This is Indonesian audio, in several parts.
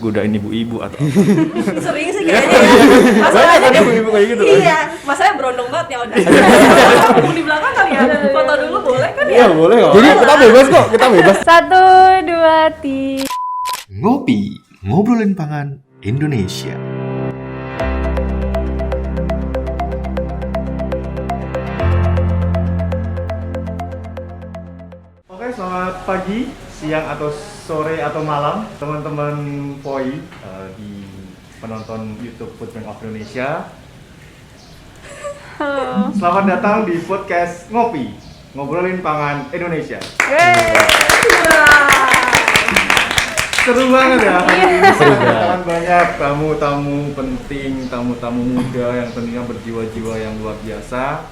godain ibu-ibu atau apa? Sering sih kayaknya ya. Masalahnya Ada ibu-ibu kayak gitu. iya, masalahnya berondong banget ya udah. Mau di belakang kali ya. Foto dulu boleh kan ya? Iya boleh kok. Jadi kita bebas kok, kita bebas. 1, 2, 3. Ngopi, ngobrolin pangan Indonesia. Oke, selamat pagi, siang atau sore atau malam teman-teman POI di penonton YouTube Food Bank of Indonesia. Halo. Selamat datang di podcast Ngopi, ngobrolin pangan Indonesia. Seru banget ya. Seru banget. Banyak tamu-tamu penting, tamu-tamu muda yang tentunya berjiwa-jiwa yang luar biasa.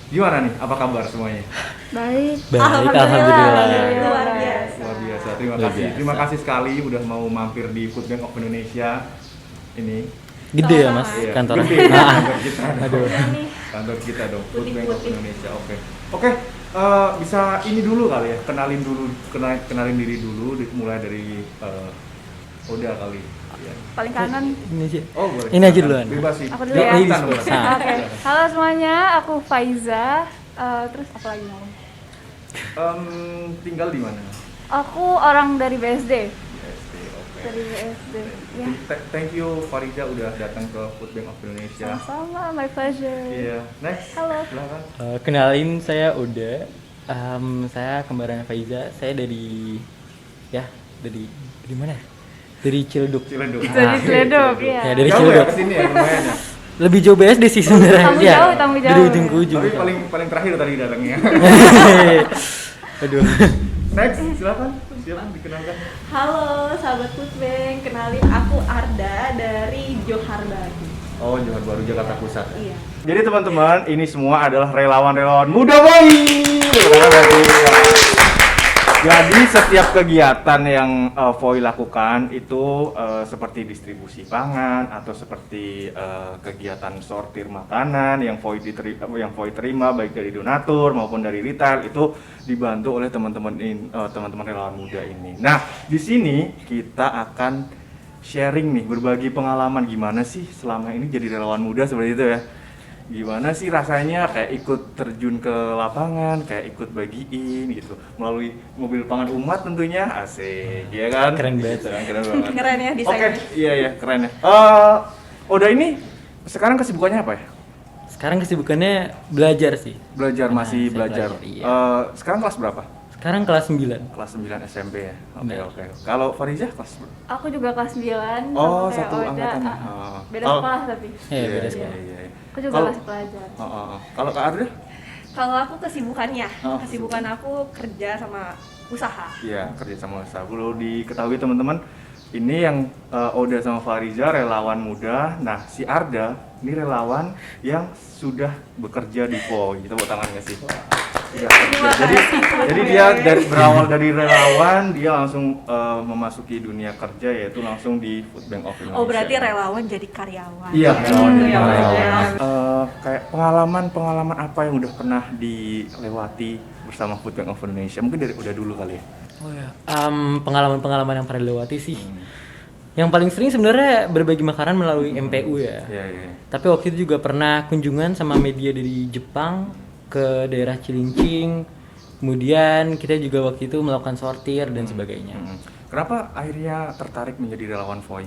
Gimana nih? Apa kabar semuanya? Baik. Alhamdulillah. Luar biasa. Terima kasih. Terima kasih sekali udah mau mampir di Food Bank of Indonesia. Ini Gede ya mas iya, kantornya. gede, kantor kita. Aduh. Kantor kita dong, Food Bank of Indonesia. Oke. Bisa ini dulu kali ya, kenalin diri dulu, mulai dari Oda kali. Ya. Paling kanan. Ini aja. Oh boleh. Ini aja duluan. Bebas sih. Aku dulu ya? Ladies Kita first. dong. Oke. Halo semuanya, aku Faiza. Terus apa lagi mau? Tinggal di mana? Aku orang dari BSD. BSD, oke. Dari BSD. Ya. Thank you Farida udah datang ke Food Bank of Indonesia. Sama-sama, my pleasure. Iya. Next. Halo. Silakan. Kenalin saya Oda. Saya kembaran Faiza. Saya dari mana? Dari Ciledug. Ciledug. Dari Ciledug, iya. Ya, dari Jauh ya Ciledug. kesini ya lumayan ya. Lebih jauh BSD sih sebenarnya. Tamu Ya, jauh, tamu jauh. Dari ujung ke ujung. Tapi paling terakhir tadi datangnya. Aduh. Next, silakan. Silakan dikenalkan. Halo sahabat Food Bank, kenalin aku Arda dari Johar Baru. Oh, Johar Baru Jakarta Pusat. Iya. Jadi teman-teman, ini semua adalah relawan-relawan muda boy. Jadi setiap kegiatan yang Voi lakukan itu seperti distribusi pangan atau seperti kegiatan sortir makanan yang Voi terima baik dari donatur maupun dari retail itu dibantu oleh teman-teman relawan muda ini. Nah, di sini kita akan sharing nih, berbagi pengalaman gimana sih selama ini jadi relawan muda seperti itu ya. Gimana sih rasanya kayak ikut terjun ke lapangan, kayak ikut bagiin gitu melalui mobil pangan umat tentunya, asik ya kan? Keren banget. Gitu kan, keren banget. Keren ya Oke, desainnya. iya keren ya. Oda ini sekarang kesibukannya apa ya? Sekarang kesibukannya belajar sih. Belajar, masih saya belajar. belajar, iya. Sekarang kelas berapa? Sekarang kelas 9. Kelas 9 SMP ya. Benar. Oke. Kalau Fariza kelas berapa? Aku juga kelas 9. Oh, sama kayak satu Oda. angkatan. Beda Kalau- sekolah tapi. Iya, beda sekolah. Iya. Aku juga Kalau- masih pelajar. Kalau Kak Arda? Kalau aku kesibukannya, Oh, kesibukan aku kerja sama usaha. Iya, kerja sama usaha. Perlu diketahui teman-teman, ini yang Oda sama Fariza relawan muda. Nah, si Arda ini relawan yang sudah bekerja di POI. Kita buat tangan nggak sih? Sudah kerja. Jadi dia berawal dari relawan, dia langsung memasuki dunia kerja, yaitu langsung di Food Bank of Indonesia. Oh berarti relawan jadi karyawan. Iya, relawan Gitu jadi ya, karyawan. Mas. Kayak pengalaman apa yang udah pernah dilewati bersama Food Bank of Indonesia? Mungkin udah dulu kali ya. Oh ya. Pengalaman-pengalaman yang pernah dilewati sih. Yang paling sering sebenarnya berbagi makanan melalui MPU ya. Iya. Tapi waktu itu juga pernah kunjungan sama media dari Jepang ke daerah Cilincing. Kemudian kita juga waktu itu melakukan sortir dan sebagainya. Kenapa akhirnya tertarik menjadi relawan Voi?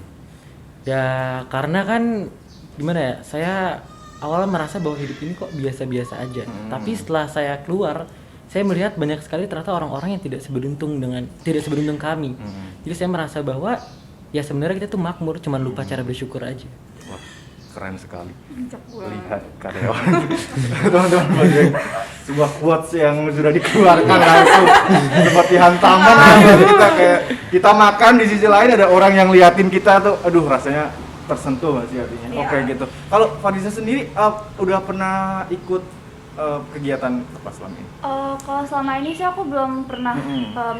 Ya karena kan gimana ya, saya awalnya merasa bahwa hidup ini kok biasa-biasa aja. Tapi setelah saya keluar, saya melihat banyak sekali ternyata orang-orang yang tidak seberuntung kami. Jadi saya merasa bahwa ya sebenarnya kita tuh makmur, cuman lupa cara bersyukur aja. Wah, keren sekali. Lihat karyawan. Teman-teman, sebuah quotes yang sudah dikeluarkan langsung seperti hantaman. Kita makan, di sisi lain ada orang yang liatin kita tuh, aduh rasanya tersentuh masih hatinya. Iya. Oke gitu. Kalau Fariza sendiri udah pernah ikut kegiatan apa selama ini? Kalau selama ini sih aku belum pernah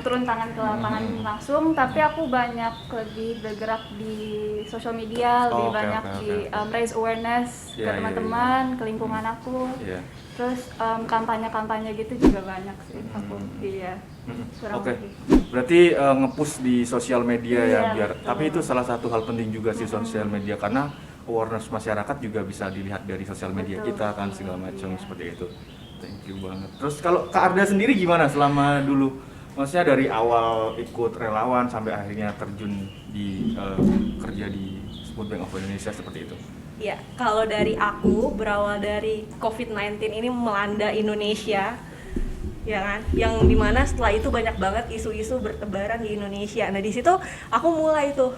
turun tangan ke lapangan langsung, tapi aku banyak lebih bergerak di social media, lebih Oke, banyak oke, di oke. Raise awareness ke Iya, iya, teman-teman, ke lingkungan aku. Iya. Terus kampanye-kampanye gitu juga banyak sih aku. Iya. Kurang Oke. lebih. Berarti nge-push di sosial media ya, Iya, biar. betul. Tapi itu salah satu hal penting juga sih sosial media, karena awareness masyarakat juga bisa dilihat dari sosial media Betul, kita kan, betul. segala macam Iya. seperti itu. Thank you banget. Terus kalau Kak Arda sendiri gimana selama dulu? Maksudnya dari awal ikut relawan sampai akhirnya terjun di kerja di Food Bank of Indonesia seperti itu. Ya, kalau dari aku berawal dari COVID-19 ini melanda Indonesia, ya kan? Yang dimana setelah itu banyak banget isu-isu bertebaran di Indonesia. Nah di situ aku mulai tuh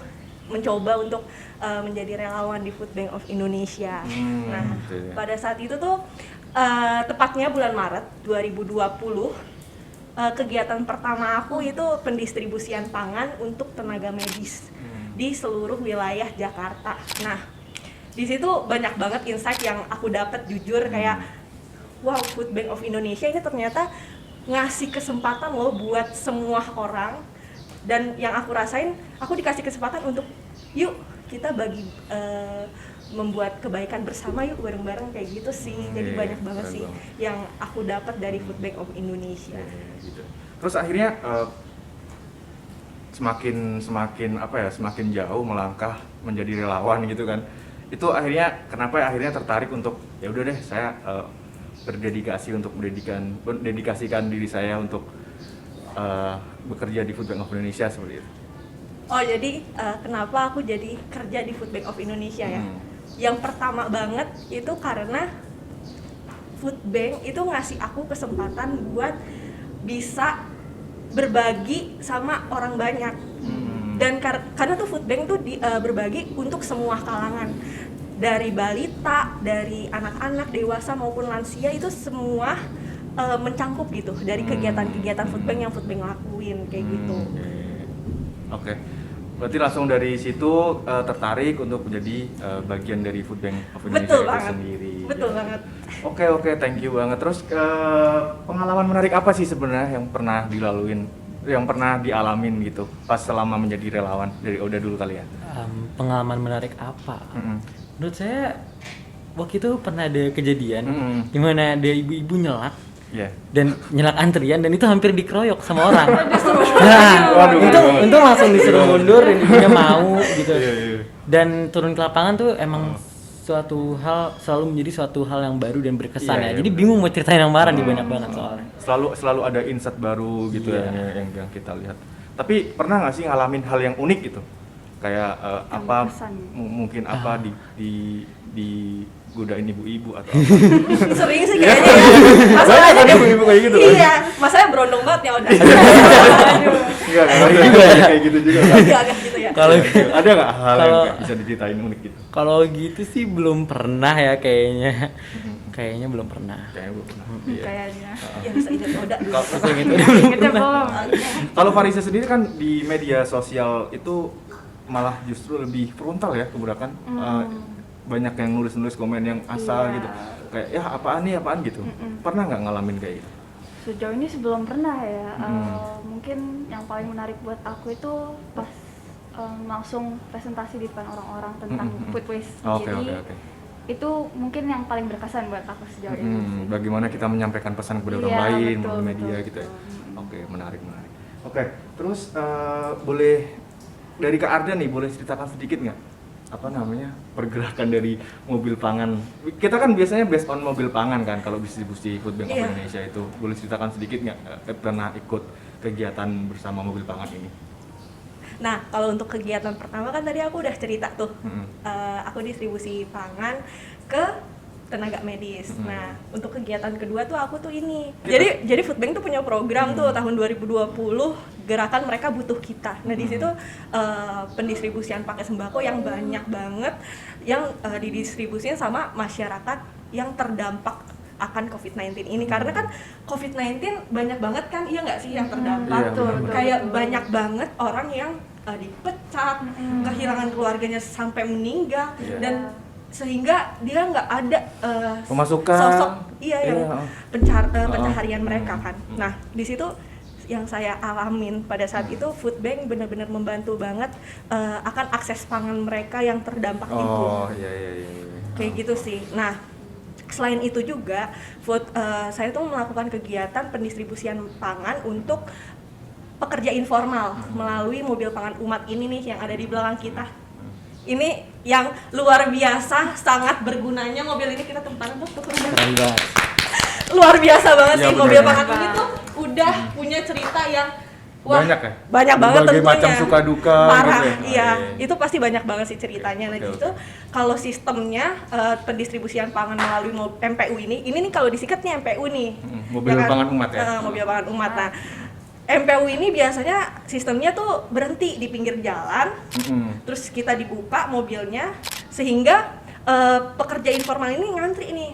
mencoba untuk menjadi relawan di Food Bank of Indonesia. Nah gitu ya. pada saat itu tuh tepatnya bulan Maret 2020, kegiatan pertama aku itu pendistribusian pangan untuk tenaga medis di seluruh wilayah Jakarta. Nah di situ banyak banget insight yang aku dapat, jujur kayak wow, Food Bank of Indonesia ini ternyata ngasih kesempatan loh buat semua orang, dan yang aku rasain aku dikasih kesempatan untuk yuk kita bagi membuat kebaikan bersama yuk bareng-bareng kayak gitu sih. Jadi Iya, banyak banget keren sih banget. yang aku dapat dari Food Bank of Indonesia. Gitu. Terus akhirnya semakin jauh melangkah menjadi relawan gitu kan. Itu akhirnya kenapa akhirnya tertarik untuk ya udah deh saya berdedikasi untuk mendedikasikan diri saya untuk bekerja di Food Bank of Indonesia seperti itu. Oh jadi kenapa aku jadi kerja di Food Bank of Indonesia ya? Yang pertama banget itu karena Food Bank itu ngasih aku kesempatan buat bisa berbagi sama orang banyak. Dan karena tuh Food Bank tuh berbagi untuk semua kalangan, dari balita, dari anak-anak, dewasa maupun lansia, itu semua mencangkup gitu dari kegiatan-kegiatan Food Bank yang Food Bank lakuin kayak gitu. Oke. Berarti langsung dari situ tertarik untuk menjadi bagian dari Food Bank of Indonesia Betul itu banget. sendiri. Betul banget. Oke, thank you banget. Terus pengalaman menarik apa sih sebenarnya yang pernah dialamin gitu pas selama menjadi relawan dari Oda dulu kali ya? Pengalaman menarik apa? Menurut saya waktu itu pernah ada kejadian di mana ada ibu-ibu nyelak Iya. dan nyelak antrian, dan itu hampir dikeroyok sama orang. Waduh, Untung langsung disuruh mundur dan ibunya mau gitu. Iya. Dan turun ke lapangan tuh emang suatu hal, selalu menjadi suatu hal yang baru dan berkesan Iya, ya. iya, Jadi benar. bingung mau ceritain yang mana nih, banyak banget soalnya. Selalu ada insight baru gitu Iya. ya yang kita lihat. Tapi pernah nggak sih ngalamin hal yang unik gitu? Kayak apa berkesan. mungkin apa di godain ibu-ibu atau Sering sih kayaknya ya. Banyak kan ibu-ibu kayak gitu kan? Iya, masalahnya berondong banget ya udah. Enggak kayak gitu juga kan? Agak gitu ya. Kalau Ada nggak hal yang Kalau- kayak bisa diceritain unik gitu? kalau gitu sih belum pernah ya kayaknya. Kayaknya belum pernah. Kayaknya belum pernah. Iya. Kayaknya. Ya bisa ingat udah dulu. Kalau gitu. Kita belum. Kalau Farisa sendiri kan di media sosial itu malah justru lebih frontal ya kebanyakan. Banyak yang nulis komen yang asal Iya. gitu. Kayak ya apaan gitu. Pernah nggak ngalamin kayak gitu? Sejauh ini sebelum pernah ya. Mungkin yang paling menarik buat aku itu pas langsung presentasi di depan orang-orang tentang food waste. Oke. Jadi itu mungkin yang paling berkesan buat aku sejauh ini. Bagaimana kita menyampaikan pesan kepada orang Iya, lain betul, melalui media betul, gitu ya. betul. Oke, menarik. Oke, terus boleh dari Kak Arda nih boleh ceritakan sedikit nggak apa namanya pergerakan dari mobil pangan? Kita kan biasanya based on mobil pangan kan kalau distribusi Food Bank of Iya. Indonesia itu. Boleh ceritakan sedikit nggak pernah ikut kegiatan bersama mobil pangan ini? Nah, kalau untuk kegiatan pertama kan tadi aku udah cerita tuh. Mm-mm. Aku distribusi pangan ke tenaga medis. Nah, untuk kegiatan kedua tuh aku tuh ini. Jadi Food Bank tuh punya program tuh tahun 2020, gerakan Mereka Butuh Kita. Nah, di situ pendistribusian paket sembako yang banyak banget yang didistribusiin sama masyarakat yang terdampak akan COVID-19 ini, karena kan COVID-19 banyak banget kan, iya nggak sih yang terdampak Iya, tuh, benar-benar. kayak Betul. banyak banget orang yang dipecat, kehilangan keluarganya sampai meninggal, Iya. dan sehingga dia nggak ada Pemasukan. sosok yang Iya. pencaharian mereka kan. Nah di situ yang saya alamin pada saat itu food bank benar-benar membantu banget akan akses pangan mereka yang terdampak itu. Oh iya. Kayak gitu sih. Nah selain itu juga saya tuh melakukan kegiatan pendistribusian pangan untuk pekerja informal melalui mobil pangan umat ini nih yang ada di belakang kita. Ini yang luar biasa, sangat bergunanya mobil ini, kita tempanin tuh. Keren banget. Luar biasa banget Ya, sih mobil benar. pangan ini tuh udah punya cerita yang Banyak ya? banyak banget Berbagai tentunya. macam suka duka Parah, gitu ya? iya. Oh, iya. Itu pasti banyak banget sih ceritanya. Nah, Oke, itu kalau sistemnya pendistribusian pangan melalui MPU ini nih kalau disikat nih MPU nih. Mobil pangan umat ya? Mobil pangan umat. Nah, MPU ini biasanya sistemnya tuh berhenti di pinggir jalan, terus kita dibuka mobilnya sehingga pekerja informal ini ngantri nih.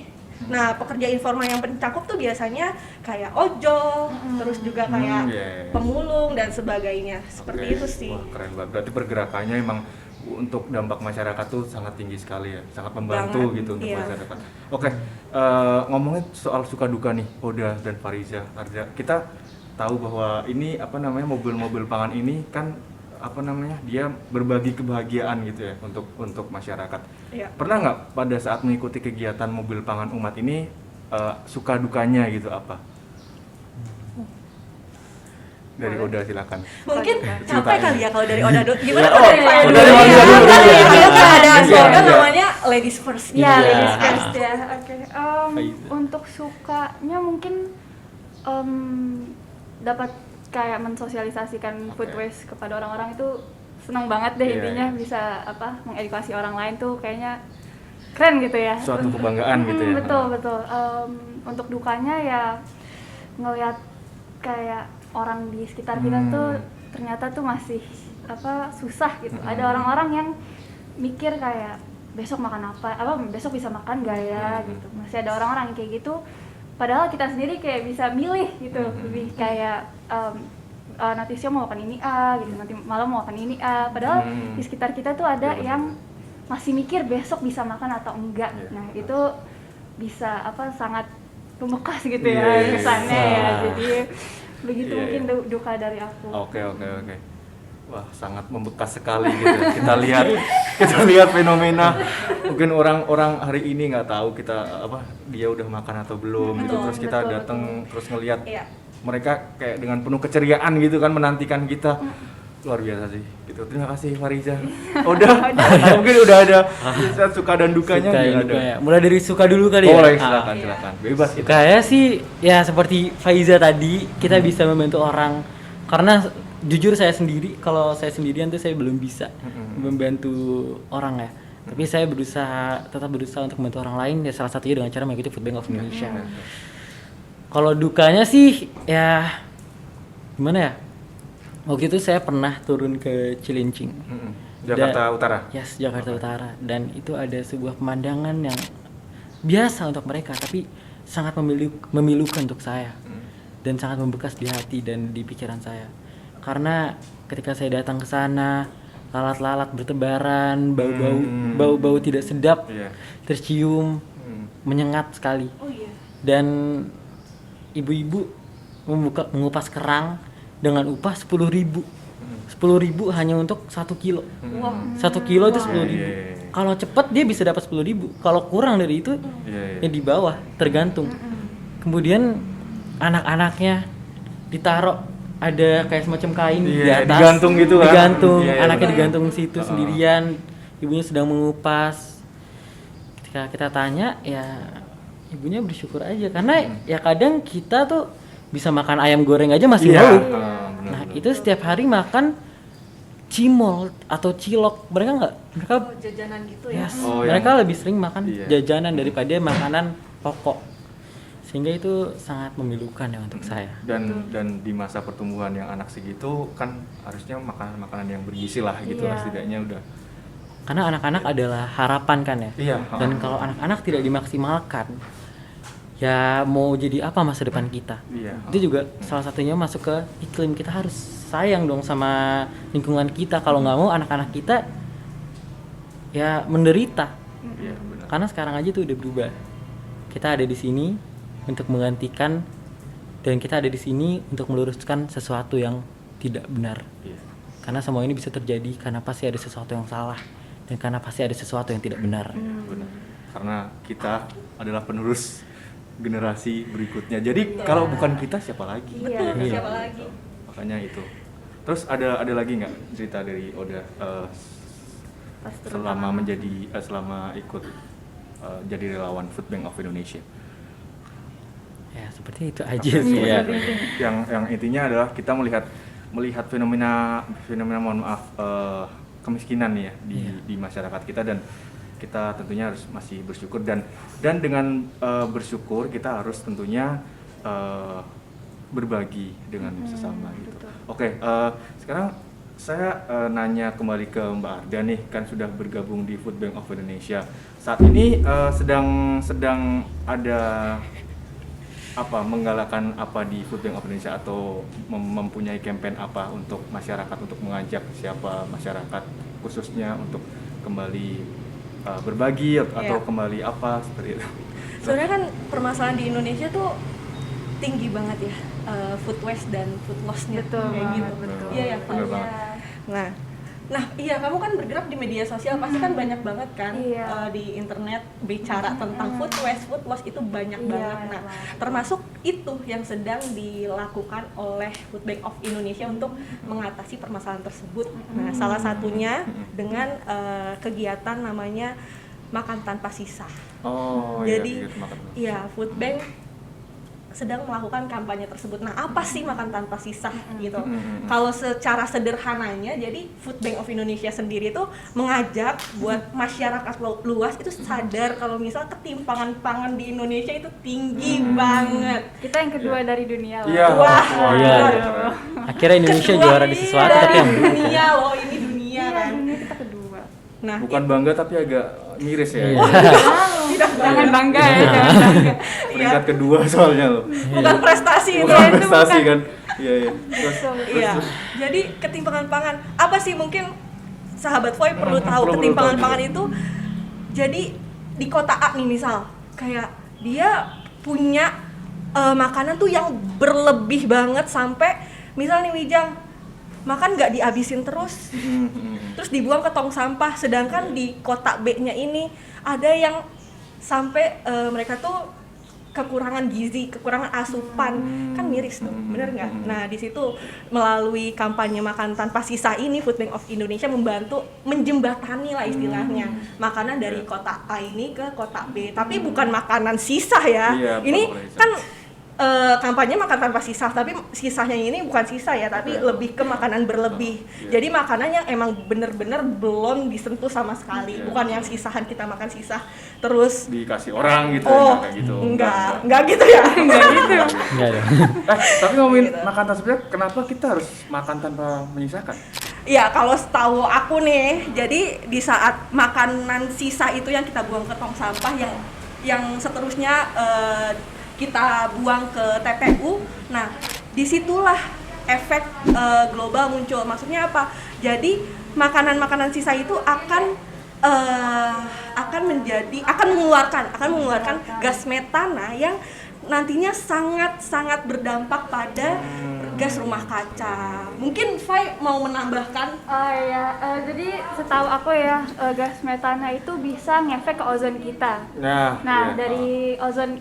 Nah, pekerja informal yang pencakup tuh biasanya kayak ojol, terus juga kayak pemulung dan sebagainya. Seperti Oke. itu sih. Wah, keren banget. Berarti pergerakannya emang untuk dampak masyarakat tuh sangat tinggi sekali ya, sangat membantu Banget, gitu untuk iya. masyarakat. Oke, ngomongin soal suka duka nih, Oda dan Fariza, Arja. Kita tahu bahwa ini mobil-mobil pangan ini kan dia berbagi kebahagiaan gitu ya untuk masyarakat. Iya. Pernah nggak pada saat mengikuti kegiatan mobil pangan umat ini suka dukanya gitu apa? Dari Oda silakan. Mungkin capek Ceritain. kali ya kalau dari Oda dulu. Gimana Ya, kalau dari saya dulu? dari Fariza dulu. Kan Iya. ada Iya, slogan iya. namanya ladies first. Ya, Iya. ladies first ya. Oke. Faiza. Untuk sukanya mungkin dapat kayak mensosialisasikan food Oke. waste kepada orang-orang itu senang banget deh Iya, intinya iya. bisa mengedukasi orang lain tuh kayaknya keren gitu ya. Suatu kebanggaan gitu ya. Betul. Untuk dukanya ya ngelihat kayak orang di sekitar kita tuh ternyata tuh masih susah gitu. Ada orang-orang yang mikir kayak besok makan besok bisa makan gak ya gitu. Masih ada orang-orang yang kayak gitu. Padahal kita sendiri kayak bisa milih gitu, lebih kayak nanti siang mau makan ini gitu, nanti malam mau makan ini Padahal di sekitar kita tuh ada Iya, yang masih mikir besok bisa makan atau enggak. Iya. Nah itu bisa sangat membekas gitu Iya, ya iya, kesannya iya. ya. Jadi begitu Iya, mungkin iya. duka dari aku. Oke. Wah, sangat membekas sekali gitu. Kita lihat fenomena mungkin orang-orang hari ini nggak tahu dia udah makan atau belum gitu. Betul, Terus kita betul, datang terus ngelihat Iya. mereka kayak dengan penuh keceriaan gitu kan menantikan kita. Luar biasa sih gitu. Terima kasih Fariza. Mungkin udah ada suka dan dukanya Suka nggak dan ada. duka ya. Mulai dari suka dulu kali ya. Boleh, Ah. silakan. Bebas kita. Sukanya sih ya seperti Faiza tadi, kita bisa membantu orang. Karena jujur saya sendiri, kalau saya sendirian tuh saya belum bisa membantu orang ya. Tapi saya tetap berusaha untuk membantu orang lain ya, salah satunya dengan cara mengikuti Food Bank of Indonesia. Kalau dukanya sih ya gimana ya? Waktu itu saya pernah turun ke Cilincing. Jakarta Utara. Yes, Jakarta Utara. Dan itu ada sebuah pemandangan yang biasa untuk mereka, tapi sangat memilukan untuk saya. Dan sangat membekas di hati dan di pikiran saya. Karena ketika saya datang ke sana, lalat-lalat bertebaran, bau-bau tidak sedap Iya. tercium, menyengat sekali. Oh iya. Dan ibu-ibu mengupas kerang dengan upah 10.000. 10.000 hanya untuk 1 kilo. Wah. 1 kilo itu 10.000. Iya. Kalau cepat dia bisa dapat 10.000. Kalau kurang dari itu Iya. ya di bawah, tergantung. Kemudian anak-anaknya ditaruh ada kayak semacam kain di Iya, atas. digantung gitu kan. Digantung, Iya, iya, anaknya benar. digantung situ sendirian. Ibunya sedang mengupas. Ketika kita tanya ya ibunya bersyukur aja karena ya kadang kita tuh bisa makan ayam goreng aja masih Iya. ngeluh. Benar, Nah, benar. itu setiap hari makan cimol atau cilok. Mereka Jajanan gitu ya. yes, Oh, mereka yang- lebih sering makan Iya. jajanan daripada makanan pokok. Sehingga itu sangat memilukan ya untuk saya. Dan di masa pertumbuhan yang anak segitu kan harusnya makanan-makanan yang bergizi lah gitu lah Iya. setidaknya udah. Karena anak-anak adalah harapan kan ya. Iya. Dan kalau anak-anak tidak dimaksimalkan, ya mau jadi apa masa depan kita? Iya. Itu juga salah satunya masuk ke iklim. Kita harus sayang dong sama lingkungan kita. Kalau nggak mau anak-anak kita ya menderita. Iya, benar. karena sekarang aja tuh udah berubah. Kita ada di sini untuk menggantikan, dan kita ada di sini untuk meluruskan sesuatu yang tidak benar. Iya. Karena semua ini bisa terjadi karena pasti ada sesuatu yang salah, dan karena pasti ada sesuatu yang tidak benar. Benar. Karena kita adalah penerus generasi berikutnya. Jadi kalau bukan kita siapa lagi? Iya. Iya. Siapa lagi? Makanya itu. Terus ada lagi nggak cerita dari Oda Pas turun selama tangan. selama ikut jadi relawan Food Bank of Indonesia? Ya seperti itu aja sih ya. Yang intinya adalah kita melihat fenomena mohon maaf kemiskinan nih ya di masyarakat kita, dan kita tentunya harus masih bersyukur, dan dengan bersyukur kita harus tentunya berbagi dengan sesama gitu. betul. Oke, sekarang saya nanya kembali ke Mbak Arda nih, kan sudah bergabung di Food Bank of Indonesia. Saat ini sedang ada apa, menggalakkan apa di Food Bank of Indonesia, atau mempunyai campaign apa untuk masyarakat, untuk mengajak siapa masyarakat khususnya untuk kembali berbagi atau Iya. kembali apa seperti itu. Sebenarnya kan permasalahan di Indonesia tuh tinggi banget ya, food waste dan food loss-nya. Betul kayak banget, gitu. betul. Iya ya, Pak. Bener banget. Nah, iya, kamu kan bergerak di media sosial, pasti kan banyak banget kan Iya. di internet bicara tentang food waste, food loss itu banyak Iya, banget. Nah, banyak banget. termasuk itu yang sedang dilakukan oleh Food Bank of Indonesia untuk mengatasi permasalahan tersebut. Nah, salah satunya dengan kegiatan namanya Makan Tanpa Sisa. Oh Jadi, iya, gitu, makan. iya, Food Bank sedang melakukan kampanye tersebut. Nah, apa sih Makan Tanpa Sisa gitu? Kalau secara sederhananya, jadi Food Bank of Indonesia sendiri itu mengajak buat masyarakat luas itu sadar kalau misal ketimpangan pangan di Indonesia itu tinggi banget. Kita yang kedua dari dunia lah. Iya. Wah, iya. keren. Akhirnya Indonesia Kedua juara di sesuatu tapi dari yang buruk ya. dunia loh, ini dunia Iya, kan. dunia kita kedua. Nah, Bukan bangga tapi agak miris ya. Iya. Jangan bangga ya, jangan bangga. Peringkat kedua soalnya loh. bukan prestasi itu. Bukan itu prestasi bukan. kan. Iya, iya. Terus, Iya. Jadi ketimpangan pangan apa sih, mungkin sahabat Foy perlu tahu perlu ketimpangan tahu pangan juga. itu. Jadi di kota A nih misal, kayak dia punya makanan tuh yang berlebih banget sampai misal nih Wijang makan nggak dihabisin terus, terus dibuang ke tong sampah. Sedangkan di kota B-nya ini ada yang sampai mereka tuh kekurangan gizi, kekurangan asupan, kan miris tuh, bener nggak? Nah di situ melalui kampanye Makan Tanpa Sisa ini, Food Bank of Indonesia membantu menjembatani lah istilahnya makanan dari kota A ini ke kota B, tapi bukan makanan sisa ya. Iya, bukan Ini makanan sisa. kan kampanye Makan Tanpa Sisa, tapi sisanya ini bukan sisa ya, tapi lebih ke makanan berlebih. Iya. Jadi makanan yang emang bener-bener belum disentuh sama sekali, Iya. bukan yang sisahan kita makan sisa terus. dikasih orang gitu Oh, kayak gitu. enggak gitu ya. Enggak gitu. Enggak dong. Tapi ngomongin makan tanpa sebenarnya, kenapa kita harus makan tanpa menyisakan? Ya kalau setahu aku nih, jadi di saat makanan sisa itu yang kita buang ke tong sampah, yang seterusnya kita buang ke TPU. Nah, disitulah efek global muncul. Maksudnya apa? Jadi makanan-makanan sisa itu akan mengeluarkan gas metana yang nantinya sangat berdampak pada gas rumah kaca. Mungkin Fai mau menambahkan? Oh iya, jadi setahu aku ya, gas metana itu bisa ngefek ke ozon kita. Nah, Nah, iya. dari ozon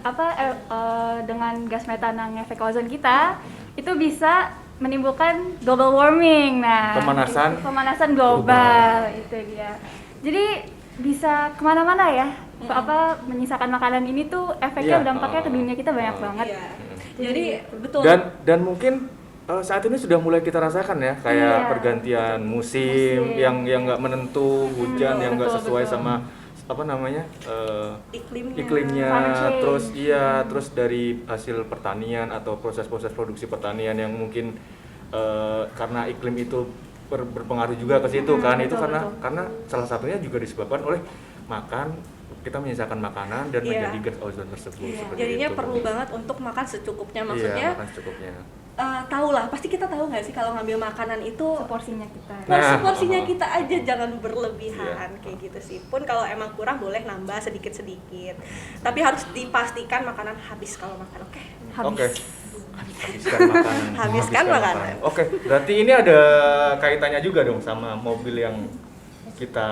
dengan gas metana ngefek ke ozon kita, itu bisa menimbulkan global warming. Nah, pemanasan global itu dia. Jadi bisa kemana-mana ya. Menyisakan makanan ini tuh efeknya Iya. dampaknya ke dunia kita banyak banget. Iya. Jadi betul. Dan mungkin saat ini sudah mulai kita rasakan ya, kayak Iya. pergantian musim yang nggak menentu, hujan yang nggak betul, sesuai betul. sama apa namanya iklimnya. iklimnya, Climate change. terus dari hasil pertanian atau proses-proses produksi pertanian yang mungkin karena iklim itu berpengaruh juga ke situ kan. Itu betul, karena salah satunya juga disebabkan oleh kita menyisakan makanan dan Iya. menjadi gas ozon tersebut. Iya, seperti jadinya itu. perlu banget untuk makan secukupnya. Iya, Maksudnya makan secukupnya. tahu lah, pasti kita tahu nggak sih kalau ngambil makanan itu Porsinya kita. Nah. porsinya kita aja, jangan berlebihan kayak gitu sih. Pun kalau emang kurang boleh nambah sedikit-sedikit, tapi harus dipastikan makanan habis kalau makan. Oke. Oke. Habiskan makanan. Habiskan makanan. Oke, berarti ini ada kaitannya juga dong sama mobil yang kita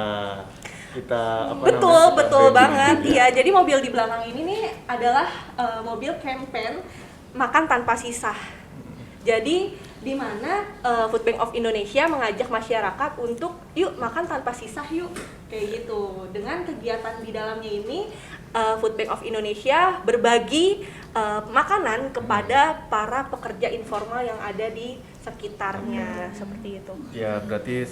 apa Betul, namanya, betul kita banget. review. Iya, jadi mobil di belakang ini nih adalah mobil campaign makan tanpa sisa. Jadi di mana Food Bank of Indonesia mengajak masyarakat untuk yuk makan tanpa sisa yuk, kayak gitu. Dengan kegiatan di dalamnya ini Food Bank of Indonesia berbagi makanan kepada para pekerja informal yang ada di sekitarnya, seperti itu. Ya, berarti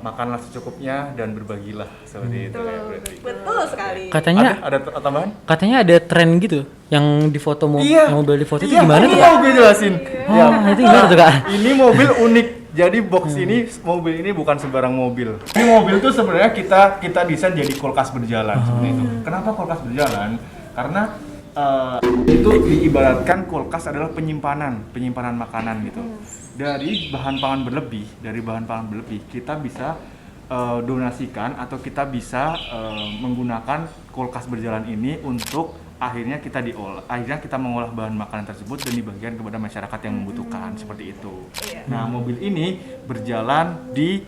makanlah secukupnya dan berbagilah seperti itu ya berarti. Betul sekali. Katanya Ada tambahan? katanya ada tren gitu yang di foto mobil di foto itu Iya, gimana ini tuh Kak? mau gue jelasin. Ya, Itu gimana tuh Kak? ini mobil unik. Jadi box ini, mobil ini bukan sembarang mobil. Ini mobil tuh sebenarnya kita desain jadi kulkas berjalan seperti itu. Kenapa kulkas berjalan? Karena itu diibaratkan kulkas adalah penyimpanan makanan gitu. Dari bahan pangan berlebih, kita bisa donasikan atau kita bisa menggunakan kulkas berjalan ini untuk akhirnya kita mengolah bahan makanan tersebut dan dibagikan kepada masyarakat yang membutuhkan seperti itu. Iya. Nah, mobil ini berjalan di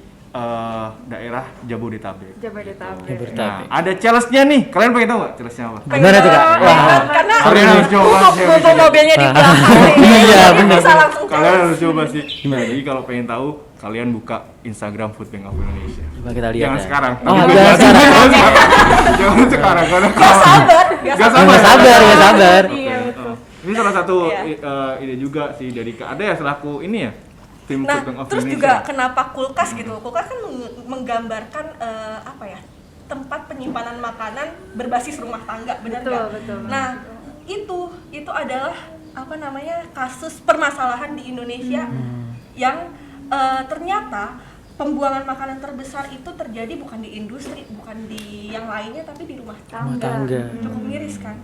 daerah Jabodetabek. Jabodetabek. Nah, ada challenge-nya nih. Kalian pengen tahu nggak challenge-nya apa? Gimana tuh Kak? Wah. Karena Kalian harus coba sih. mumpung mobilnya di belakang. Iya, Jadi benar. bisa langsung Kalian harus coba sih. Gimana? Jadi kalau pengen tahu, kalian buka Instagram Food Bank of Indonesia. Coba kita lihat. Jangan ya. sekarang. Oh, Tapi jangan sekarang. Jangan sekarang. Karena Gak sabar, Gak Nggak sabar. Iya, betul. Ini salah satu Iya. ide juga sih dari Kak Ade ya selaku ini ya tim Nah, Food Bank of terus Indonesia. juga kenapa kulkas gitu? Kulkas kan menggambarkan apa ya? Tempat penyimpanan makanan berbasis rumah tangga, benar Betul, nggak? betul. Nah, itu adalah apa namanya? Kasus permasalahan di Indonesia yang ternyata pembuangan makanan terbesar itu terjadi bukan di industri, bukan di yang lainnya, tapi di rumah Rumah tangga. tangga. Cukup miris kan?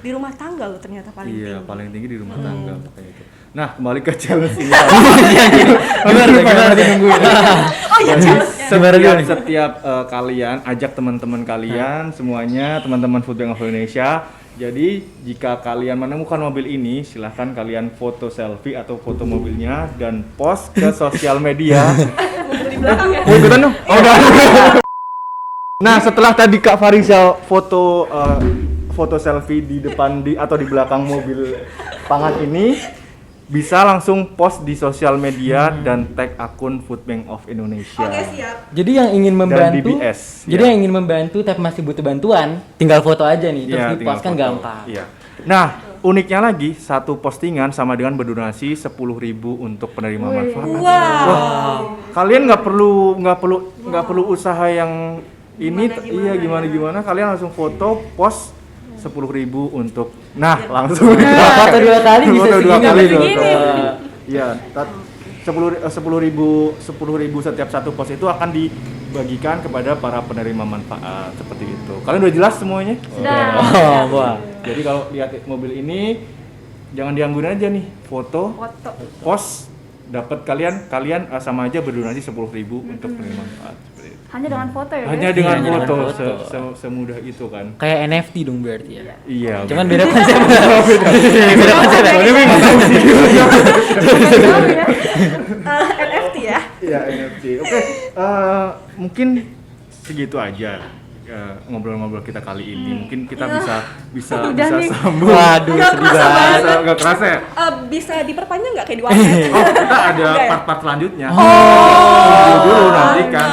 Di rumah tangga loh ternyata paling Iya, tinggi. paling tinggi di rumah tangga kayak itu. Nah, kembali ke challenge ini. Gimana tuh nungguin? Oh iya, challenge-nya. Gimana dulu nih? Setiap kalian ajak teman-teman kalian semuanya, teman-teman Food Bank of Indonesia. Jadi jika kalian menemukan mobil ini, silahkan kalian foto selfie atau foto mobilnya dan post ke sosial media. Di belakang ya. Mau ikutan dong? Oh, udah. Nah, setelah tadi Kak Farisal foto selfie di depan atau di belakang mobil pangan ini, bisa langsung post di sosial media dan tag akun Food Bank of Indonesia. Oke, siap. Jadi yang ingin membantu, DBS, jadi ya. yang ingin membantu tapi masih butuh bantuan, tinggal foto aja nih, terus Iya, di tinggal post kan foto. gampang. Iya. Nah, uniknya lagi satu postingan sama dengan berdonasi 10.000 untuk penerima manfaat. Wow. Kalian nggak perlu usaha yang ini gimana, kalian langsung foto post 10.000 untuk langsung Foto 2 kali bisa Foto 2 segini, kali bisa dong. segini. Iya, 10.000 setiap satu post itu akan dibagikan kepada para penerima manfaat seperti itu. Kalian udah jelas semuanya? Sudah. Oh, wah. Jadi kalau lihat mobil ini jangan dianggurin aja nih, foto, post, dapat kalian sama aja berdonasi 10.000 untuk penerima manfaat. Seperti itu. Hanya dengan foto ya, Hanya guys? dengan Hanya dengan foto, foto. semudah itu kan. Kayak NFT dong berarti ya. Iya. Cuman beda konsep. Beda konsep ya. Tahu ya. NFT ya. Iya, NFT. Oke, mungkin segitu aja ngobrol-ngobrol kita kali ini. Mungkin kita bisa Udah nih. sambung. Waduh, Nggak sedih kerasa banget. Nggak kerasa ya? Bisa diperpanjang nggak kayak di warnet? Oh, kita ada Nggak ya? part-part selanjutnya. Oh, dulu nanti kan.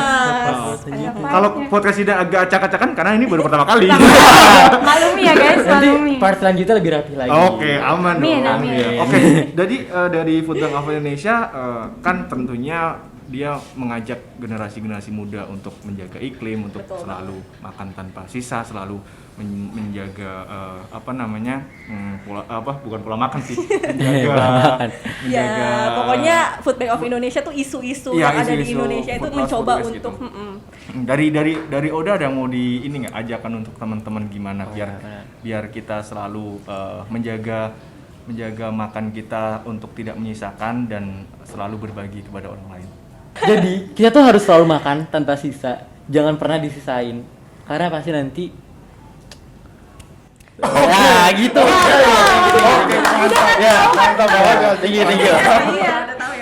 panas. Kalau podcast ini agak acak-acakan karena ini baru pertama kali. Maklumi ya guys, Nanti maklumi. part selanjutnya lebih rapi lagi. Oke, aman Amin, dong. amin. Oke, jadi dari Food Bank of Indonesia kan tentunya dia mengajak generasi-generasi muda untuk menjaga iklim, untuk Betul. selalu makan tanpa sisa, selalu menjaga bukan pola makan sih, menjaga Ya, pokoknya Food Bank of Indonesia tuh isu-isu Iya, yang ada di isu-isu Indonesia itu food loss, mencoba food waste untuk gitu. Dari Oda ada mau di ini nggak ajakan untuk teman-teman gimana biar benar. biar kita selalu menjaga menjaga makan kita untuk tidak menyisakan dan selalu berbagi kepada orang lain. Jadi kita tuh harus selalu makan tanpa sisa, jangan pernah disisain, karena pasti nanti ya gitu. Ya, mantap banget. Tinggi.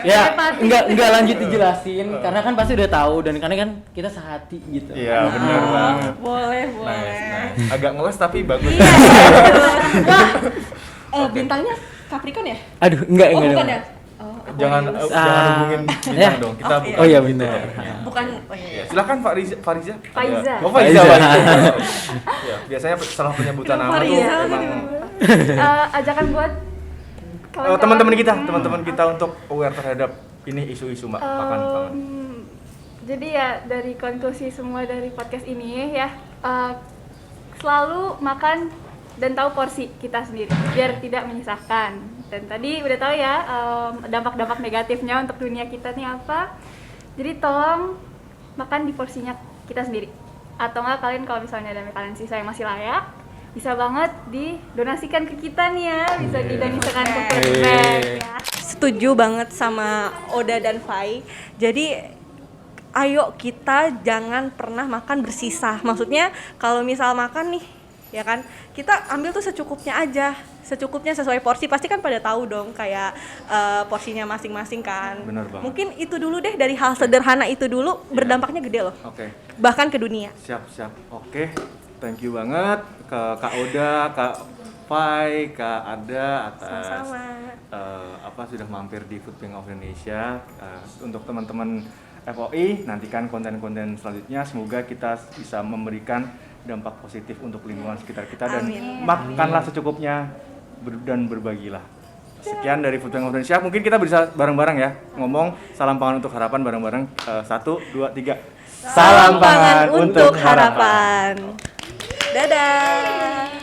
Ya, enggak lanjut dijelasin karena kan pasti udah tahu dan karena kan kita sehati gitu. Iya, benar banget. Boleh. Nice. Agak ngeles tapi bagus. Iya. Wah, bintangnya Capricorn ya? Aduh, enggak. Bukan ya? Jangan hubungin bintang ya. dong. Kita bukan. Oh iya benar. Bukan. Ya, silakan Pak Fariza. Faiza. Oh Faiza. Faiza. Ya, biasanya salah penyebutan nama tuh Fariza emang Ajakan buat teman-teman kita untuk aware terhadap ini isu-isu makan pangan. Jadi ya dari konklusi semua dari podcast ini ya, selalu makan dan tahu porsi kita sendiri biar tidak menyisahkan. Dan tadi udah tahu ya dampak-dampak negatifnya untuk dunia kita nih apa. Jadi tolong makan di porsinya kita sendiri. Atau enggak kalian kalau misalnya ada makanan sisa yang masih layak, bisa banget didonasikan ke kita nih ya, bisa didonasikan ke food bank ya. Setuju banget sama Oda dan Fai. Jadi ayo kita jangan pernah makan bersisa. Maksudnya kalau misal makan nih, ya kan, kita ambil tuh secukupnya aja, secukupnya sesuai porsi. Pasti kan pada tahu dong kayak porsinya masing-masing kan. Bener banget. Mungkin itu dulu deh, dari hal sederhana itu dulu berdampaknya gede loh. Oke. Bahkan ke dunia. Siap. Oke. Thank you banget ke Kak Oda, Kak Fai, Kak Ada atas Sama-sama. Sudah mampir di Food Bank of Indonesia. Untuk teman-teman FOI, nantikan konten-konten selanjutnya. Semoga kita bisa memberikan dampak positif untuk lingkungan sekitar kita dan Amin. makanlah secukupnya dan berbagilah. Sekian dari Food Bank of Indonesia. Mungkin kita bisa bareng-bareng ya ngomong salam pangan untuk harapan bareng-bareng. 1, 2, 3. Salam pangan untuk harapan. Dadah.